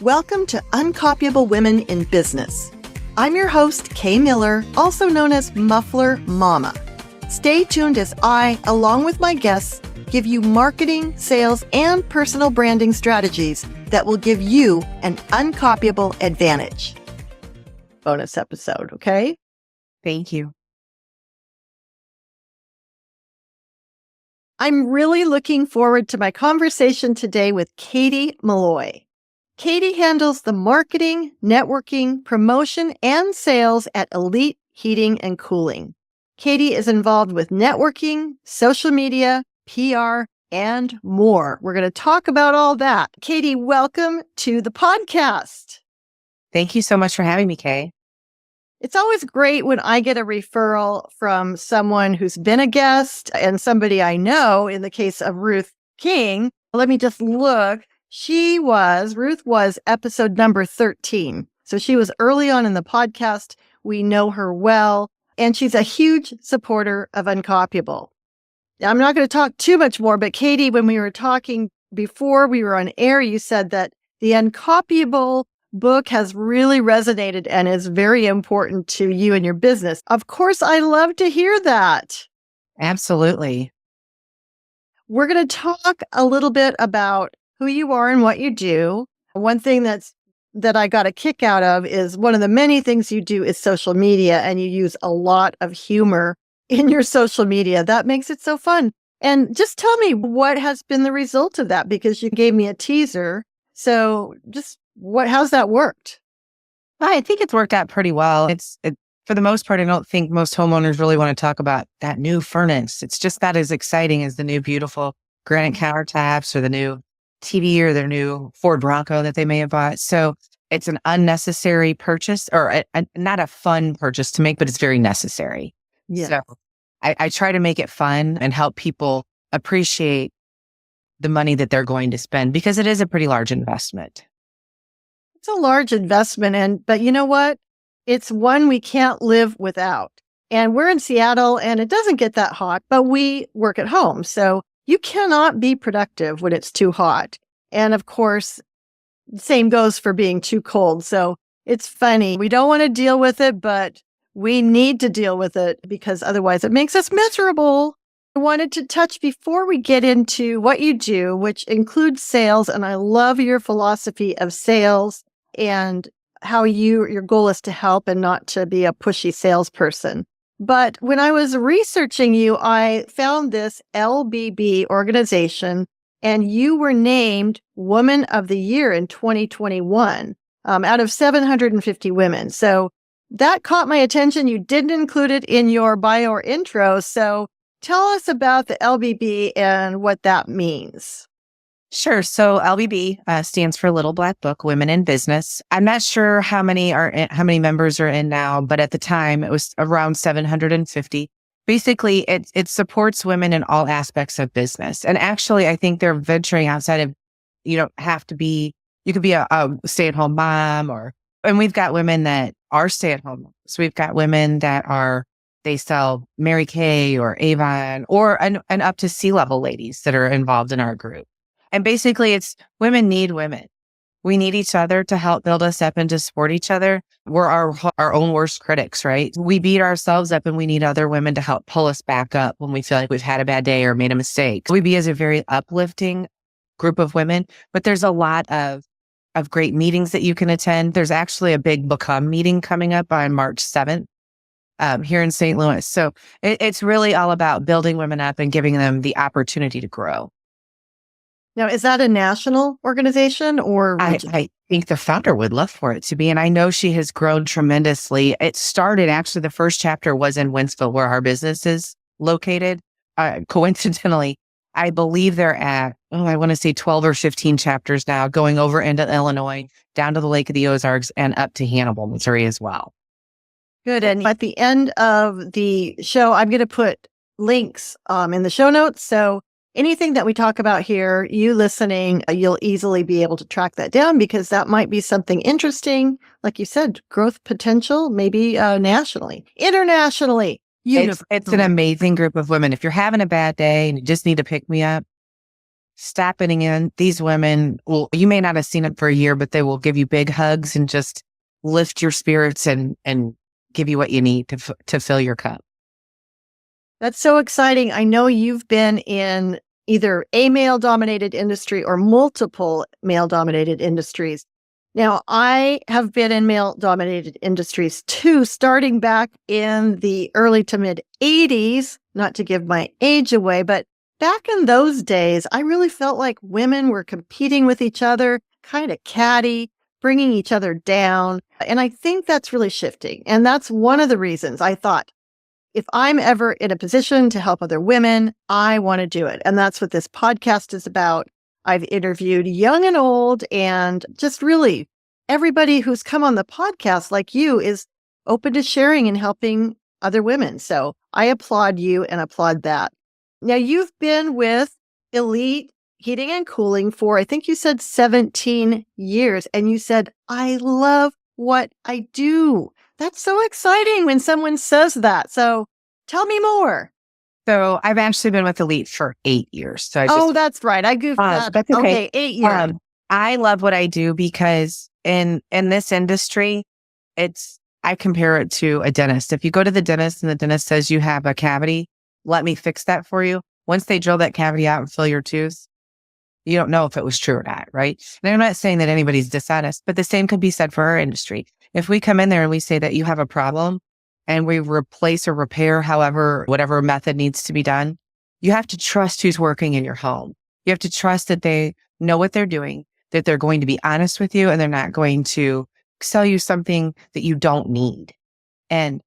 Welcome to Uncopyable Women in Business. I'm your host, Kay Miller, also known as Muffler Mama. Stay tuned as I, along with my guests, give you marketing, sales, and personal branding strategies that will give you an uncopyable advantage. Bonus episode, okay? Thank you. I'm really looking forward to my conversation today with Katie Malloy. Katie handles the marketing, networking, promotion, and sales at Elite Heating and Cooling. Katie is involved with networking, social media, PR, and more. We're going to talk about all that. Katie, welcome to the podcast. Thank you so much for having me, Kay. It's always great when I get a referral from someone who's been a guest and somebody I know. In the case of Ruth King, let me just look. Ruth was episode number 13. So she was early on in the podcast. We know her well, and she's a huge supporter of Uncopyable. I'm not going to talk too much more, but Katie, when we were talking before we were on air, you said that the Uncopyable book has really resonated and is very important to you and your business. Of course, I love to hear that. Absolutely. We're going to talk a little bit about who you are and what you do. One thing that I got a kick out of is one of the many things you do is social media, and you use a lot of humor in your social media. That makes it so fun. And just tell me what has been the result of that, because you gave me a teaser. So just how's that worked? I think it's worked out pretty well. For the most part, I don't think most homeowners really want to talk about that new furnace. It's just not as exciting as the new beautiful granite countertops or the new TV or their new Ford Bronco that they may have bought. So it's an unnecessary purchase, or not a fun purchase to make, but it's very necessary. Yeah. So I try to make it fun and help people appreciate the money that they're going to spend, because it is a pretty large investment. It's a large investment, but you know what? It's one we can't live without. And we're in Seattle, and it doesn't get that hot, but we work at home. So you cannot be productive when it's too hot. And of course, same goes for being too cold. So it's funny. We don't want to deal with it, but we need to deal with it, because otherwise it makes us miserable. I wanted to touch before we get into what you do, which includes sales. And I love your philosophy of sales and how your goal is to help and not to be a pushy salesperson. But when I was researching you, I found this LBB organization, and you were named Woman of the Year in 2021 out of 750 women. So that caught my attention. You didn't include it in your bio or intro. So tell us about the LBB and what that means. Sure. So LBB stands for Little Black Book, Women in Business. I'm not sure how many members are in now, but at the time it was around 750. Basically, it supports women in all aspects of business. And actually, I think they're venturing outside of, you could be a stay-at-home mom, and we've got women that are stay-at-home moms. So we've got women that they sell Mary Kay or Avon, and up to C-level ladies that are involved in our group. And basically, it's women need women. We need each other to help build us up and to support each other. We're our own worst critics, right? We beat ourselves up, and we need other women to help pull us back up when we feel like we've had a bad day or made a mistake. WeBe is a very uplifting group of women, but there's a lot of great meetings that you can attend. There's actually a big Become meeting coming up on March 7th here in St. Louis. So it's really all about building women up and giving them the opportunity to grow. Now, is that a national organization or? I think the founder would love for it to be. And I know she has grown tremendously. It started, actually, the first chapter was in Wentzville, where our business is located. Coincidentally, I believe they're at, I want to say 12 or 15 chapters now, going over into Illinois, down to the Lake of the Ozarks, and up to Hannibal, Missouri as well. Good. And at the end of the show, I'm going to put links in the show notes. So anything that we talk about here, you listening, you'll easily be able to track that down, because that might be something interesting. Like you said, growth potential, maybe nationally, internationally. It's an amazing group of women. If you're having a bad day and you just need to pick me up, stepping in. These women, well, you may not have seen them for a year, but they will give you big hugs and just lift your spirits and give you what you need to fill your cup. That's so exciting. I know you've been in either a male-dominated industry or multiple male-dominated industries. Now, I have been in male-dominated industries too, starting back in the early to mid 80s, not to give my age away, but back in those days, I really felt like women were competing with each other, kind of catty, bringing each other down. And I think that's really shifting. And that's one of the reasons I thought, if I'm ever in a position to help other women, I want to do it. And that's what this podcast is about. I've interviewed young and old, and just really everybody who's come on the podcast like you is open to sharing and helping other women. So I applaud you and applaud that. Now, you've been with Elite Heating and Cooling for, I think you said 17 years, and you said, I love what I do. That's so exciting when someone says that. So tell me more. So I've actually been with Elite for 8 years. So that's right. I goofed that. That's okay. Okay, 8 years. I love what I do because in this industry, I compare it to a dentist. If you go to the dentist and the dentist says you have a cavity, let me fix that for you. Once they drill that cavity out and fill your tooth, you don't know if it was true or not, right? And I'm not saying that anybody's dishonest, but the same could be said for our industry. If we come in there and we say that you have a problem and we replace or repair whatever method needs to be done, you have to trust who's working in your home. You have to trust that they know what they're doing, that they're going to be honest with you, and they're not going to sell you something that you don't need. And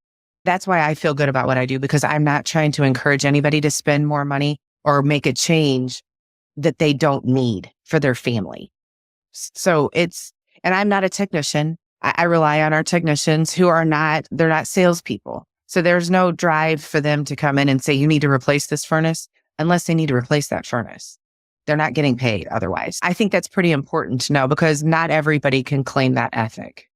that's why I feel good about what I do, because I'm not trying to encourage anybody to spend more money or make a change that they don't need for their family. So and I'm not a technician. I rely on our technicians they're not salespeople. So there's no drive for them to come in and say, you need to replace this furnace, unless they need to replace that furnace. They're not getting paid otherwise. I think that's pretty important to know, because not everybody can claim that ethic.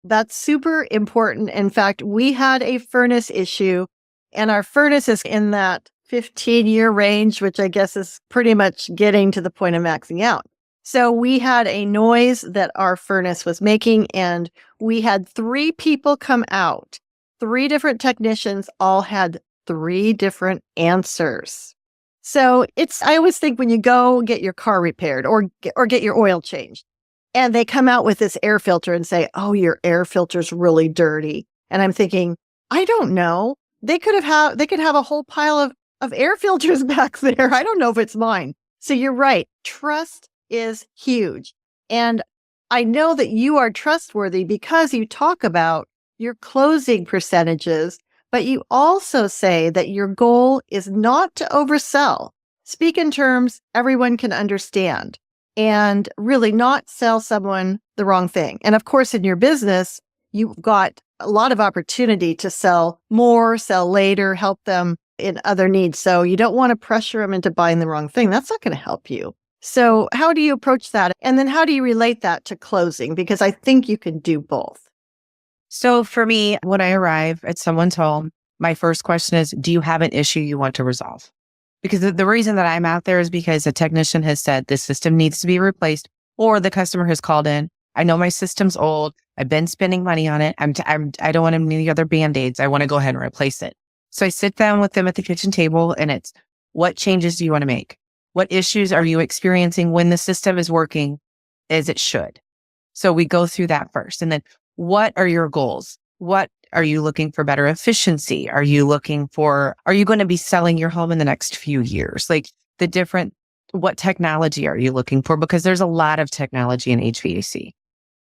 That's super important. In fact, we had a furnace issue, and our furnace is in that 15-year range, which I guess is pretty much getting to the point of maxing out. So we had a noise that our furnace was making, and we had 3 people come out. 3 different technicians all had 3 different answers. So I always think when you go get your car repaired or get your oil changed, and they come out with this air filter and say, oh, your air filter's really dirty. And I'm thinking, I don't know. They could have a whole pile of air filters back there. I don't know if it's mine. So you're right. Trust is huge. And I know that you are trustworthy because you talk about your closing percentages, but you also say that your goal is not to oversell. Speak in terms everyone can understand, and really not sell someone the wrong thing. And of course, in your business, you've got a lot of opportunity to sell more, sell later, help them in other needs. So you don't want to pressure them into buying the wrong thing. That's not going to help you. So how do you approach that? And then how do you relate that to closing? Because I think you can do both. So for me, when I arrive at someone's home, my first question is, do you have an issue you want to resolve? Because the reason that I'm out there is because a technician has said this system needs to be replaced, or the customer has called in. I know my system's old. I've been spending money on it. I don't want any other Band-Aids. I want to go ahead and replace it. So I sit down with them at the kitchen table, and it's, what changes do you want to make? What issues are you experiencing when the system is working as it should? So we go through that first. And then, what are your goals? What are you looking for? Better efficiency? Are you going to be selling your home in the next few years? Like what technology are you looking for? Because there's a lot of technology in HVAC.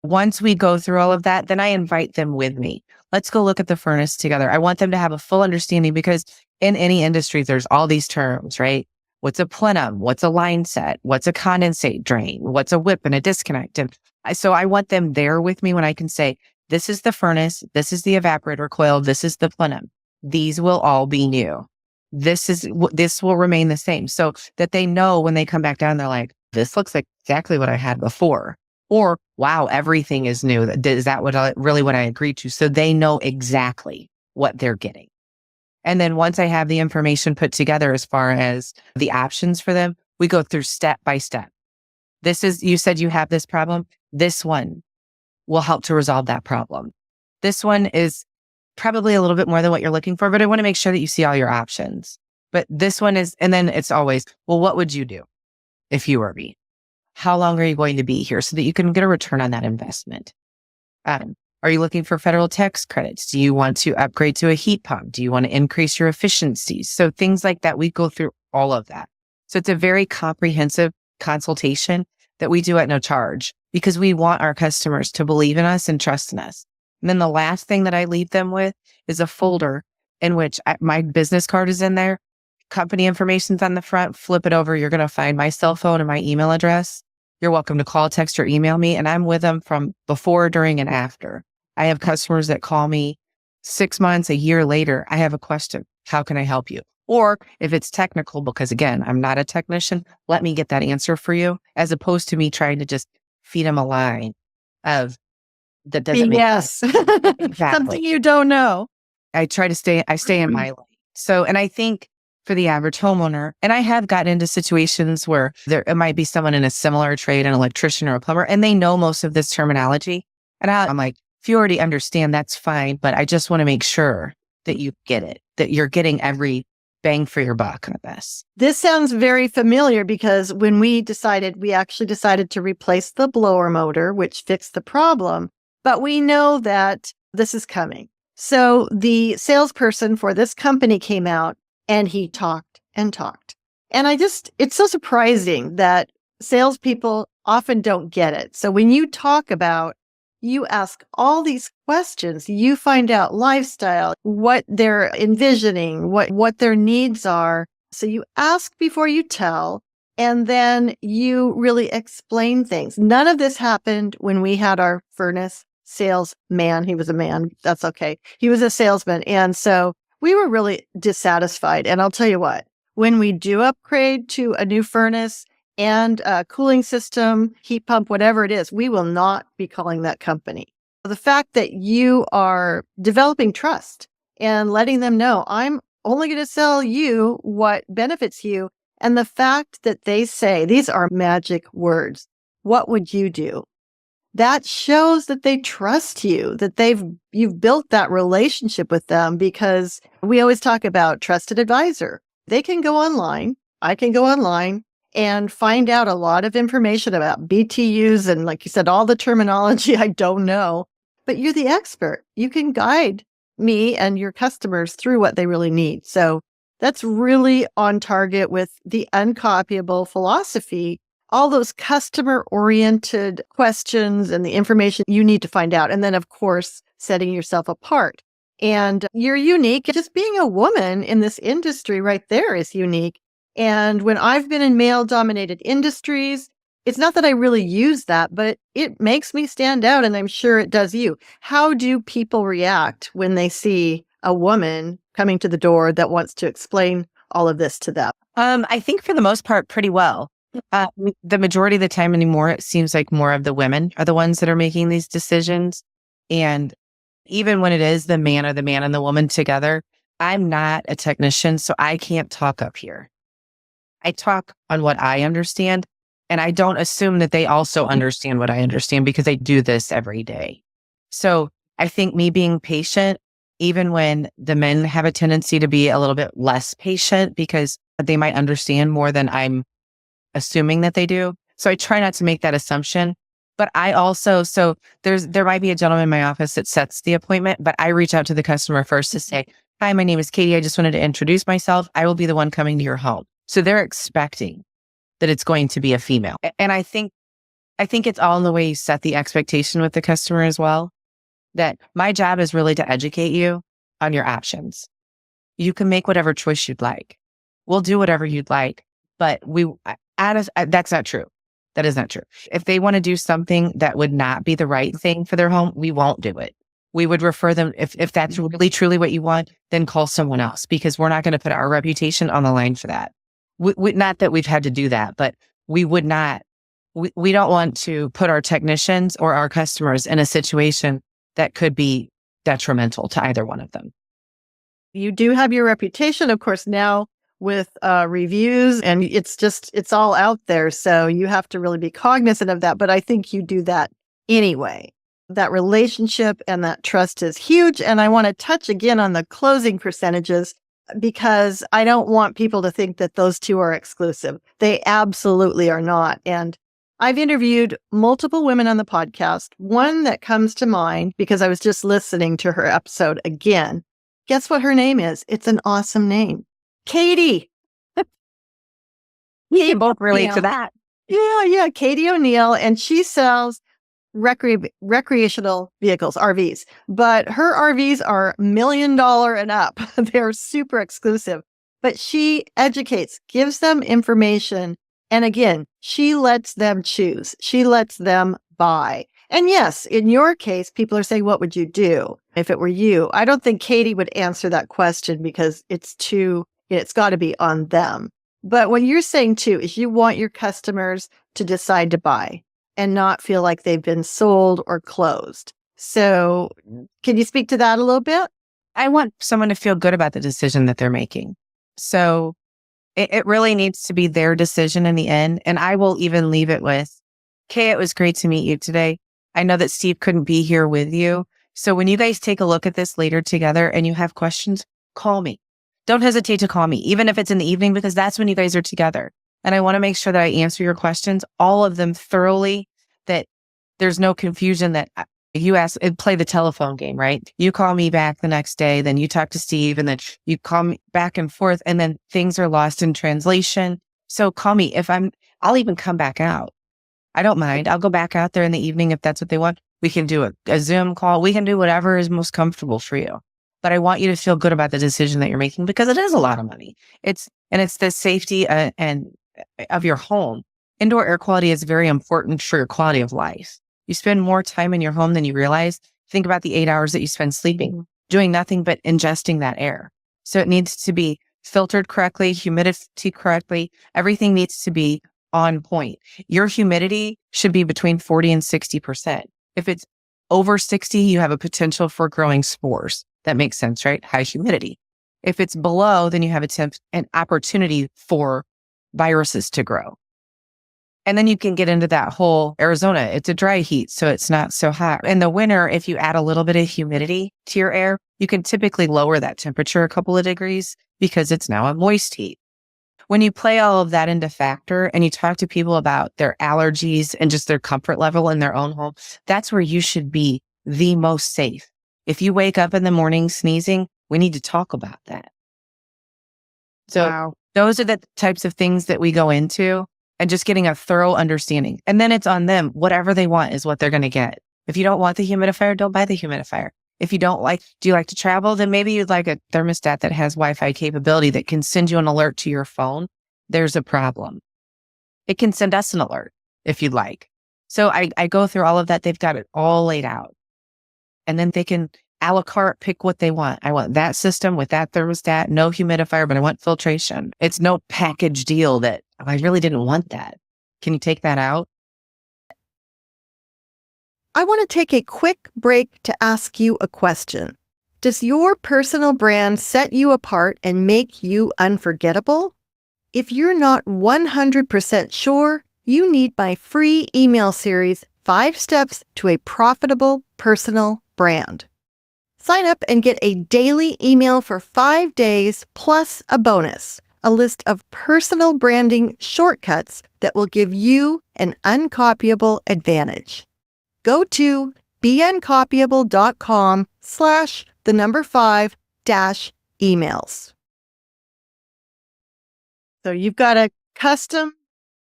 Once we go through all of that, then I invite them with me. Let's go look at the furnace together. I want them to have a full understanding, because in any industry, there's all these terms, right? What's a plenum? What's a line set? What's a condensate drain? What's a whip and a disconnect? And so I want them there with me when I can say, this is the furnace. This is the evaporator coil. This is the plenum. These will all be new. This will remain the same, so that they know when they come back down, they're like, this looks like exactly what I had before. Or, wow, everything is new. Is that what I agreed to? So they know exactly what they're getting. And then once I have the information put together as far as the options for them, We go through step by step. You said you have this problem. This one will help to resolve that problem. This one is probably a little bit more than what you're looking for, but I want to make sure that you see all your options. But this one is, and then it's always, well, what would you do if you were me? How long are you going to be here so that you can get a return on that investment? Are you looking for federal tax credits? Do you want to upgrade to a heat pump? Do you want to increase your efficiency? So things like that, we go through all of that. So it's a very comprehensive consultation that we do at no charge because we want our customers to believe in us and trust in us. And then the last thing that I leave them with is a folder in which my business card is in there. Company information's on the front. Flip it over. You're going to find my cell phone and my email address. You're welcome to call, text, or email me. And I'm with them from before, during, and after. I have customers that call me 6 months, a year later. I have a question. How can I help you? Or if it's technical, because again, I'm not a technician, let me get that answer for you, as opposed to me trying to just feed them a line of that doesn't make sense. Exactly. Something you don't know. I stay in my lane. So, and I think for the average homeowner, and I have gotten into situations where it might be someone in a similar trade, an electrician or a plumber, and they know most of this terminology. And I'm like, if you already understand, that's fine. But I just want to make sure that you get it, that you're getting every bang for your buck on this. This sounds very familiar because when we actually decided to replace the blower motor, which fixed the problem, but we know that this is coming. So the salesperson for this company came out and he talked and talked. And it's so surprising that salespeople often don't get it. So when you talk about, you ask all these questions, you find out lifestyle, what they're envisioning, what their needs are. So you ask before you tell, and then you really explain things. None of this happened when we had our furnace salesman. He was a man. That's okay. He was a salesman. And so we were really dissatisfied. And I'll tell you what, when we do upgrade to a new furnace and a cooling system, heat pump, whatever it is, we will not be calling that company. The fact that you are developing trust and letting them know, I'm only going to sell you what benefits you. And the fact that they say, these are magic words, what would you do? That shows that they trust you, that you've built that relationship with them, because we always talk about trusted advisor. They can go online. I can go online and find out a lot of information about BTUs and, like you said, all the terminology I don't know, but you're the expert. You can guide me and your customers through what they really need. So that's really on target with the Uncopyable philosophy, all those customer-oriented questions and the information you need to find out. And then, of course, setting yourself apart. And you're unique. Just being a woman in this industry right there is unique. And when I've been in male-dominated industries, it's not that I really use that, but it makes me stand out, and I'm sure it does you. How do people react when they see a woman coming to the door that wants to explain all of this to them? I think for the most part, pretty well. The majority of the time anymore, it seems like more of the women are the ones that are making these decisions. And even when it is the man and the woman together, I'm not a technician, so I can't talk up here. I talk on what I understand, and I don't assume that they also understand what I understand because I do this every day. So I think me being patient, even when the men have a tendency to be a little bit less patient because they might understand more than I'm assuming that they do. So I try not to make that assumption. But I also, there might be a gentleman in my office that sets the appointment, but I reach out to the customer first to say, hi, my name is Katie. I just wanted to introduce myself. I will be the one coming to your home. So they're expecting that it's going to be a female. And I think it's all in the way you set the expectation with the customer as well, that my job is really to educate you on your options. You can make whatever choice you'd like. We'll do whatever you'd like, but that's not true. That is not true. If they want to do something that would not be the right thing for their home, we won't do it. We would refer them, if that's really truly what you want, then call someone else, because we're not going to put our reputation on the line for that. Not that we've had to do that, but we would not, we don't want to put our technicians or our customers in a situation that could be detrimental to either one of them. You do have your reputation. Of course, now with reviews, and it's all out there. So you have to really be cognizant of that. But I think you do that anyway. That relationship and that trust is huge. And I want to touch again on the closing percentages because I don't want people to think that those two are exclusive. They absolutely are not. And I've interviewed multiple women on the podcast. One that comes to mind because I was just listening to her episode again. Guess what her name is? It's an awesome name. Katie. We can both relate to that. Yeah. Katie O'Neill. And she sells recreational vehicles, RVs, but her RVs are $1 million and up. They're super exclusive, but she educates, gives them information. And again, she lets them choose. She lets them buy. And yes, in your case, people are saying, what would you do if it were you? I don't think Katie would answer that question because it's got to be on them. But what you're saying too is you want your customers to decide to buy and not feel like they've been sold or closed. So can you speak to that a little bit? I want someone to feel good about the decision that they're making. So it really needs to be their decision in the end. And I will even leave it with, Kay, it was great to meet you today. I know that Steve couldn't be here with you. So when you guys take a look at this later together and you have questions, call me. Don't hesitate to call me, even if it's in the evening, because that's when you guys are together. And I want to make sure that I answer your questions, all of them thoroughly, that there's no confusion that you play the telephone game, right? You call me back the next day, then you talk to Steve, and then you call me back and forth, and then things are lost in translation. So call me I'll even come back out. I don't mind. I'll go back out there in the evening if that's what they want. We can do a Zoom call. We can do whatever is most comfortable for you. But I want you to feel good about the decision that you're making because it is a lot of money. It's the safety and of your home. Indoor air quality is very important for your quality of life. You spend more time in your home than you realize. Think about the 8 hours that you spend sleeping, doing nothing but ingesting that air. So it needs to be filtered correctly, humidity correctly. Everything needs to be on point. Your humidity should be between 40 and 60%. If it's over 60, you have a potential for growing spores. That makes sense, right? High humidity. If it's below, then you have an opportunity for viruses to grow. And then you can get into that whole Arizona. It's a dry heat, so it's not so hot. In the winter, if you add a little bit of humidity to your air, you can typically lower that temperature a couple of degrees because it's now a moist heat. When you play all of that into factor and you talk to people about their allergies and just their comfort level in their own home, that's where you should be the most safe. If you wake up in the morning sneezing, we need to talk about that. So Those are the types of things that we go into and just getting a thorough understanding. And then it's on them. Whatever they want is what they're going to get. If you don't want the humidifier, don't buy the humidifier. If you do you like to travel? Then maybe you'd like a thermostat that has Wi-Fi capability that can send you an alert to your phone. There's a problem. It can send us an alert if you'd like. So I go through all of that. They've got it all laid out. And then they can a la carte pick what they want. I want that system with that thermostat, no humidifier, but I want filtration. It's no package deal that I really didn't want that. Can you take that out? I want to take a quick break to ask you a question. Does your personal brand set you apart and make you unforgettable? If you're not 100% sure, you need my free email series, 5 Steps to a Profitable Personal Brand. Sign up and get a daily email for 5 days plus a bonus, a list of personal branding shortcuts that will give you an uncopyable advantage. Go to beuncopyable.com/5-emails. So you've got a custom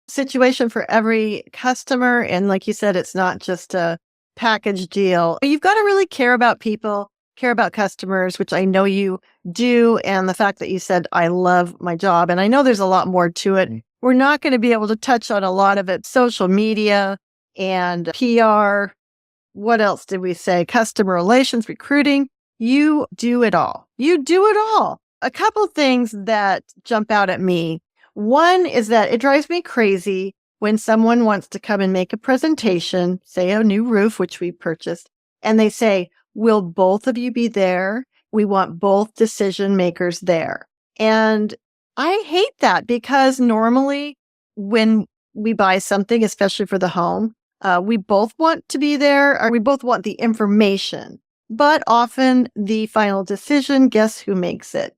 situation for every customer. And like you said, it's not just a package deal. You've got to really care about people, care about customers, which I know you do. And the fact that you said, I love my job. And I know there's a lot more to it. We're not going to be able to touch on a lot of it. Social media and PR. What else did we say? Customer relations, recruiting. You do it all. You do it all. A couple things that jump out at me. One is that it drives me crazy when someone wants to come and make a presentation, say a new roof, which we purchased, and they say, will both of you be there? We want both decision makers there. And I hate that because normally when we buy something, especially for the home, we both want to be there or we both want the information. But often the final decision, guess who makes it?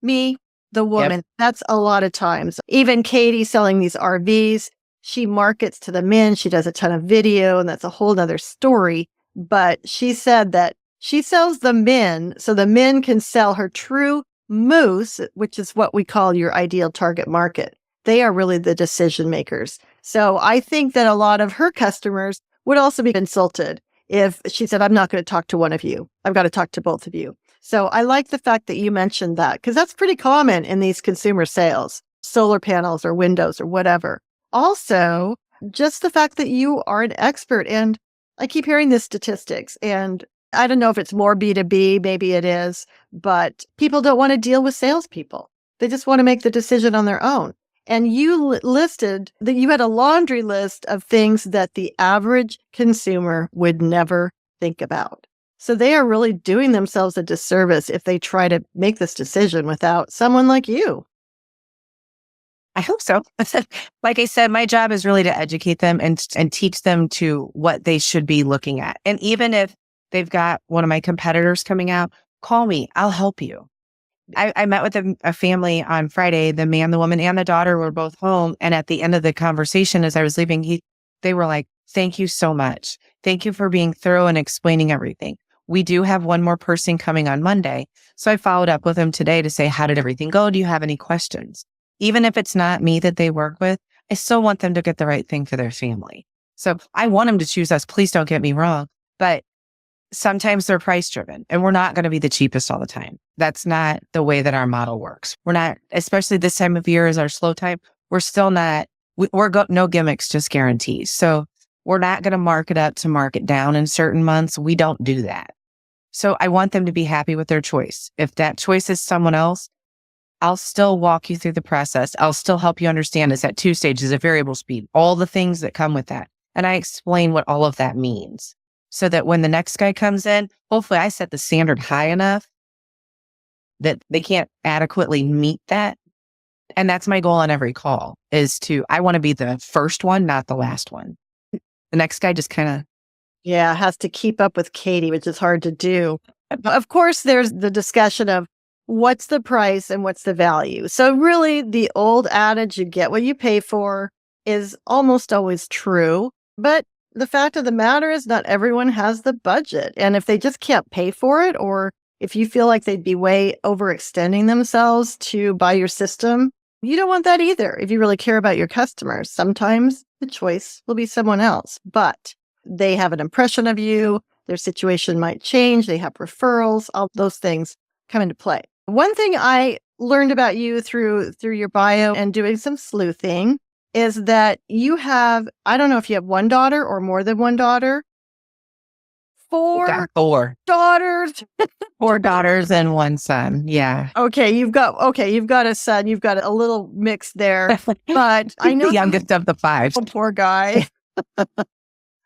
Me, the woman. Yep. That's a lot of times. Even Katie selling these RVs, she markets to the men. She does a ton of video, and that's a whole nother story. But she said that she sells the men so the men can sell her true moose, which is what we call your ideal target market. They are really the decision makers. So I think that a lot of her customers would also be insulted if she said, I'm not going to talk to one of you. I've got to talk to both of you. So I like the fact that you mentioned that because that's pretty common in these consumer sales, solar panels or windows or whatever. Also, just the fact that you are an expert. And I keep hearing the statistics, and I don't know if it's more B2B, maybe it is, but people don't want to deal with salespeople. They just want to make the decision on their own. And you listed that you had a laundry list of things that the average consumer would never think about. So they are really doing themselves a disservice if they try to make this decision without someone like you. I hope so. Like I said, my job is really to educate them and teach them to what they should be looking at. And even if they've got one of my competitors coming out, call me. I'll help you. I met with a family on Friday. The man, the woman, and the daughter were both home. And at the end of the conversation, as I was leaving, they were like, thank you so much. Thank you for being thorough and explaining everything. We do have one more person coming on Monday. So I followed up with them today to say, how did everything go? Do you have any questions? Even if it's not me that they work with, I still want them to get the right thing for their family. So I want them to choose us. Please don't get me wrong. But sometimes they're price driven, and we're not going to be the cheapest all the time. That's not the way that our model works. We're not, especially this time of year is our slow time. We're still not, no gimmicks, just guarantees. So we're not going to mark it up to mark it down in certain months. We don't do that. So I want them to be happy with their choice. If that choice is someone else, I'll still walk you through the process. I'll still help you understand it's at 2 stages of variable speed, all the things that come with that. And I explain what all of that means so that when the next guy comes in, hopefully I set the standard high enough that they can't adequately meet that. And that's my goal on every call I want to be the first one, not the last one. The next guy just kind of. Yeah, has to keep up with Katie, which is hard to do. Of course, there's the discussion of what's the price and what's the value. So really the old adage, you get what you pay for, is almost always true. But the fact of the matter is not everyone has the budget. And if they just can't pay for it, or if you feel like they'd be way overextending themselves to buy your system, you don't want that either. If you really care about your customers, sometimes the choice will be someone else, but they have an impression of you. Their situation might change. They have referrals. All those things come into play. One thing I learned about you through your bio and doing some sleuthing is that you have, I don't know if you have one daughter or more than one daughter. Four daughters. 4 daughters and 1 son. Yeah. Okay, you've got a son. You've got a little mix there. But I know the youngest of the 5. Oh, poor guy.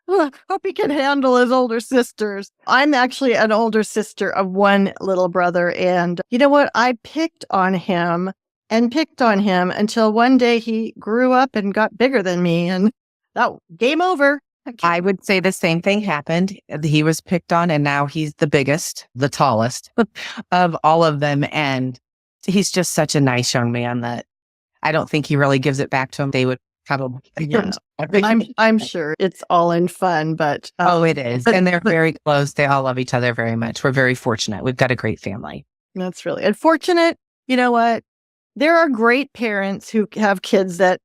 Hope he can handle his older sisters. I'm actually an older sister of one little brother. And you know what? I picked on him until one day he grew up and got bigger than me. And that game over. I would say the same thing happened. He was picked on, and now he's the biggest, the tallest of all of them. And he's just such a nice young man that I don't think he really gives it back to him. They would probably. Yeah. I'm sure it's all in fun, but it is. And they're very close. They all love each other very much. We're very fortunate. We've got a great family. That's really unfortunate. You know what? There are great parents who have kids that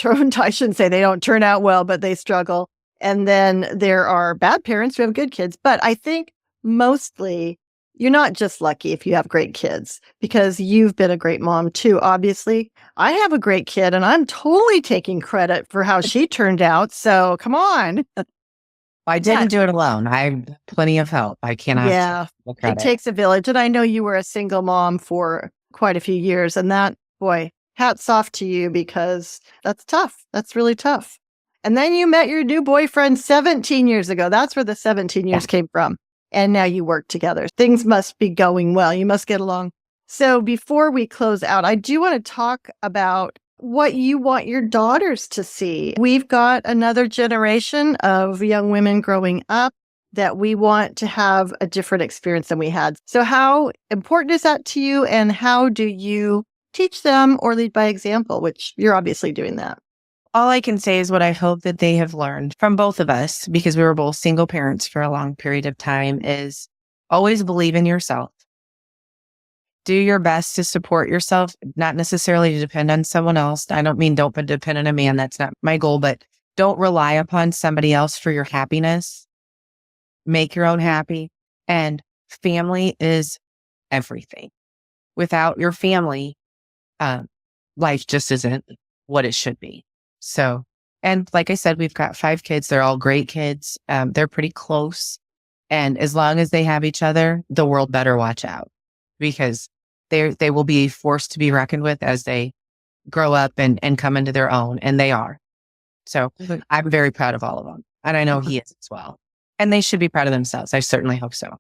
I shouldn't say they don't turn out well, but they struggle. And then there are bad parents who have good kids. But I think mostly you're not just lucky if you have great kids, because you've been a great mom too, obviously. I have a great kid and I'm totally taking credit for how she turned out. So come on. I didn't do it alone. I have plenty of help. I cannot. Yeah, it takes a village. And I know you were a single mom for quite a few years. And that, boy, hats off to you, because that's tough. That's really tough. And then you met your new boyfriend 17 years ago. That's where the 17 years came from. And now you work together. Things must be going well. You must get along So before we close out, I do want to talk about what you want your daughters to see. We've got another generation of young women growing up that we want to have a different experience than we had. So how important is that to you? And how do you teach them or lead by example, which you're obviously doing that? All I can say is what I hope that they have learned from both of us, because we were both single parents for a long period of time, is always believe in yourself. Do your best to support yourself, not necessarily to depend on someone else. I don't mean don't depend on a man. That's not my goal, but don't rely upon somebody else for your happiness. Make your own happy. And family is everything. Without your family, life just isn't what it should be. So, and like I said, we've got 5 kids. They're all great kids. They're pretty close. And as long as they have each other, the world better watch out, because they will be forced to be reckoned with as they grow up and come into their own. And they are. So I'm very proud of all of them. And I know he is as well. And they should be proud of themselves. I certainly hope so.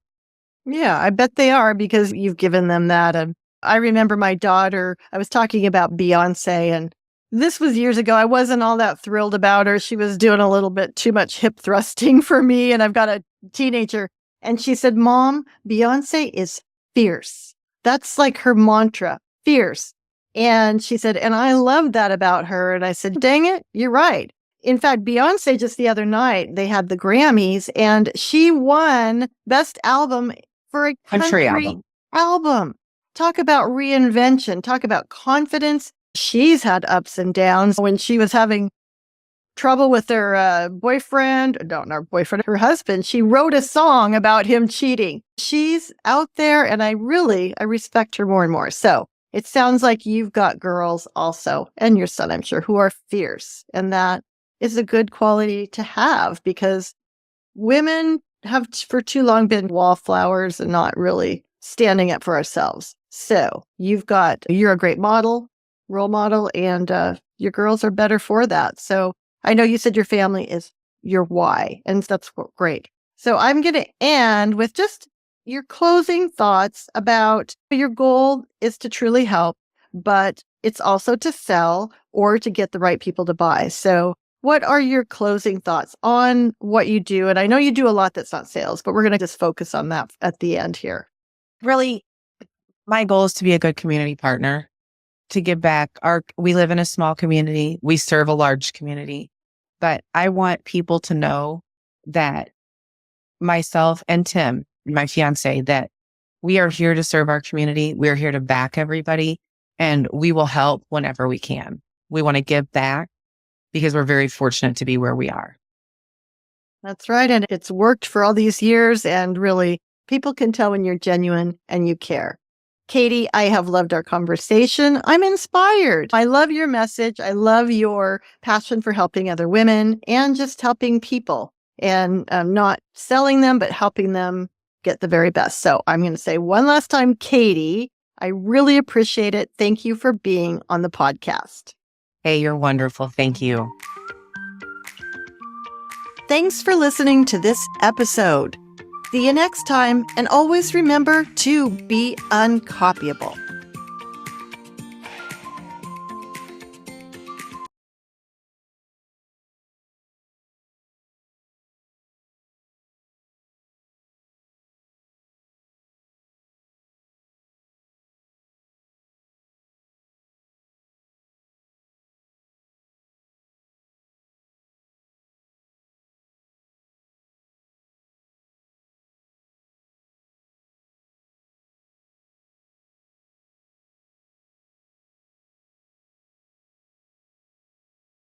Yeah, I bet they are, because you've given them that. I remember my daughter, I was talking about Beyonce, and this was years ago. I wasn't all that thrilled about her. She was doing a little bit too much hip thrusting for me. And I've got a teenager. And she said, Mom, Beyonce is fierce. That's like her mantra, fierce. And she said, and I love that about her. And I said, dang it, you're right. In fact, Beyonce, just the other night, they had the Grammys, and she won Best Album for a country album. Talk about reinvention. Talk about confidence. She's had ups and downs. When she was having trouble with her her husband, she wrote a song about him cheating. She's out there, and I respect her more and more. So it sounds like you've got girls also, and your son, I'm sure, who are fierce. And that is a good quality to have, because women have for too long been wallflowers and not really standing up for ourselves. So you're a great role model, and your girls are better for that. So I know you said your family is your why, and that's great. So I'm going to end with just your closing thoughts about your goal is to truly help, but it's also to sell or to get the right people to buy. So what are your closing thoughts on what you do? And I know you do a lot that's not sales, but we're going to just focus on that at the end here. Really, my goal is to be a good community partner, to give back. We live in a small community. We serve a large community, but I want people to know that myself and Tim, my fiance, that we are here to serve our community. We're here to back everybody, and we will help whenever we can. We want to give back because we're very fortunate to be where we are. That's right. And it's worked for all these years, and really people can tell when you're genuine and you care. Katie, I have loved our conversation. I'm inspired. I love your message. I love your passion for helping other women and just helping people, and not selling them, but helping them get the very best. So I'm going to say one last time, Katie, I really appreciate it. Thank you for being on the podcast. Hey, you're wonderful. Thank you. Thanks for listening to this episode. See you next time, and always remember to be uncopyable.